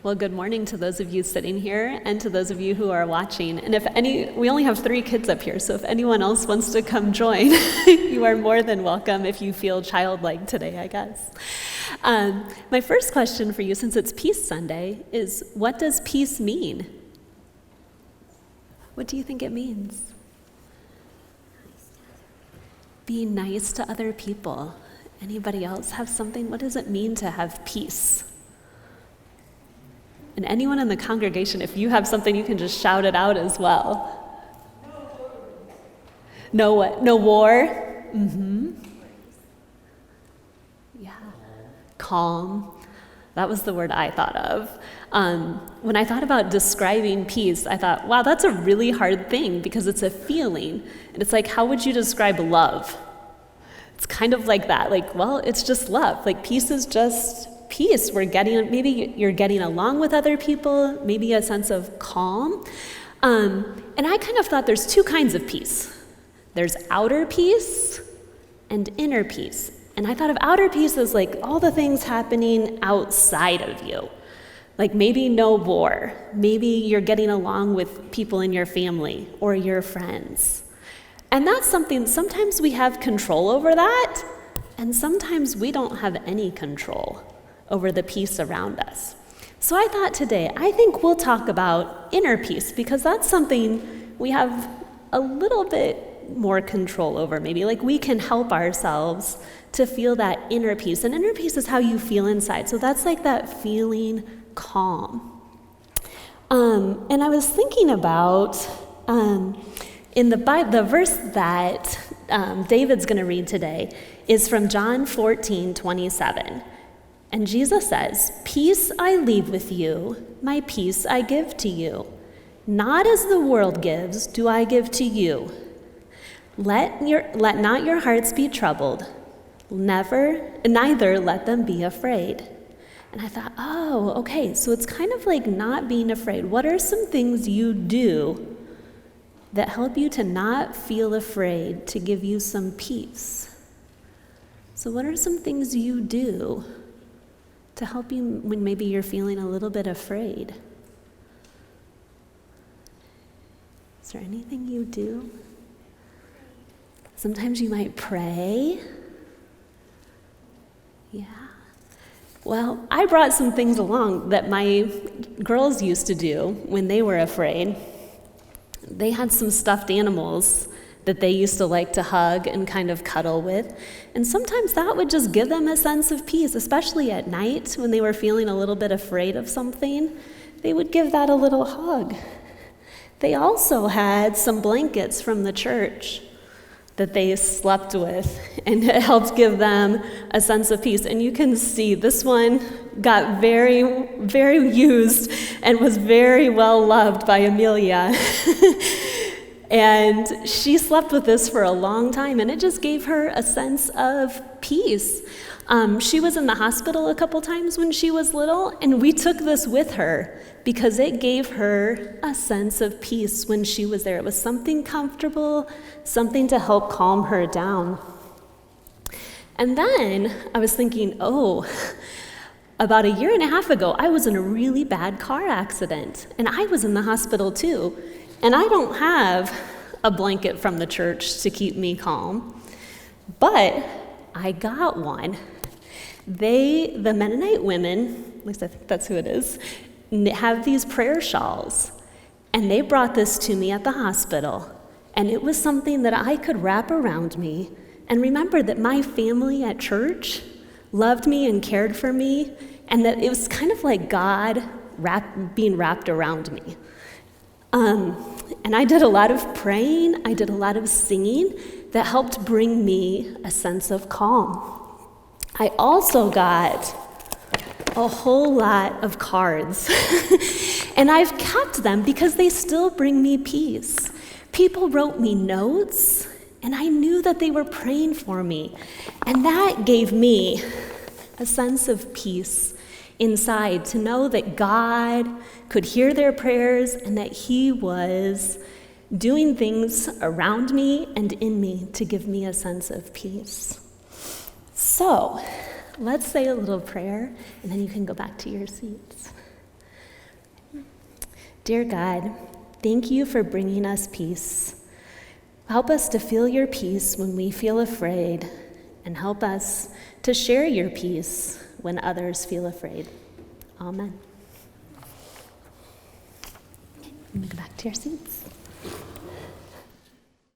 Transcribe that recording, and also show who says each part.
Speaker 1: Well, good morning to those of you sitting here and to those of you who are watching. And we only have 3 kids up here, so if anyone else wants to come join, you are more than welcome if you feel childlike today, I guess. My first question for you, since it's Peace Sunday, is what does peace mean? What do you think it means? Being nice to other people. Anybody else have something? What does it mean to have peace? And anyone in the congregation, if you have something, you can just shout it out as well. No what? No war? Mm-hmm. Yeah. Calm. That was the word I thought of. When I thought about describing peace, I thought, wow, that's a really hard thing because it's a feeling. And it's like, how would you describe love? It's kind of like that. Like, well, it's just love. Like, peace is just peace. Maybe you're getting along with other people, maybe a sense of calm. And I kind of thought there's 2 kinds of peace. There's outer peace and inner peace. And I thought of outer peace as like all the things happening outside of you. Like maybe no war. Maybe you're getting along with people in your family or your friends. And that's something, sometimes we have control over that, and sometimes we don't have any control over the peace around us. So I thought today, I think we'll talk about inner peace because that's something we have a little bit more control over maybe. Like we can help ourselves to feel that inner peace. And inner peace is how you feel inside. So that's like that feeling calm. And I was thinking about in the Bible, the verse that David's going to read today is from John 14:27. And Jesus says, "Peace I leave with you, my peace I give to you. Not as the world gives, do I give to you. Let not your hearts be troubled, neither let them be afraid." And I thought, oh, okay, so it's kind of like not being afraid. What are some things you do that help you to not feel afraid, to give you some peace? So what are some things you do to help you when maybe you're feeling a little bit afraid? Is there anything you do? Sometimes you might pray. Yeah. Well, I brought some things along that my girls used to do when they were afraid. They had some stuffed animals that they used to like to hug and kind of cuddle with. And sometimes that would just give them a sense of peace, especially at night when they were feeling a little bit afraid of something. They would give that a little hug. They also had some blankets from the church that they slept with, and it helped give them a sense of peace. And you can see this one got very, very used and was very well loved by Amelia. And she slept with this for a long time, and it just gave her a sense of peace. She was in the hospital a couple times when she was little, and we took this with her because it gave her a sense of peace when she was there. It was something comfortable, something to help calm her down. And then I was thinking, about 1.5 years ago, I was in a really bad car accident, and I was in the hospital too. And I don't have a blanket from the church to keep me calm, but I got one. The Mennonite women, at least I think that's who it is, have these prayer shawls. And they brought this to me at the hospital. And it was something that I could wrap around me and remember that my family at church loved me and cared for me, and that it was kind of like God being wrapped around me. And I did a lot of praying, I did a lot of singing that helped bring me a sense of calm. I also got a whole lot of cards, and I've kept them because they still bring me peace. People wrote me notes, and I knew that they were praying for me, and that gave me a sense of peace inside, to know that God could hear their prayers and that He was doing things around me and in me to give me a sense of peace. So, let's say a little prayer, and then you can go back to your seats. Dear God, thank you for bringing us peace. Help us to feel your peace when we feel afraid, and help us to share your peace when others feel afraid. Amen. Okay, I'm going to go back to your seats.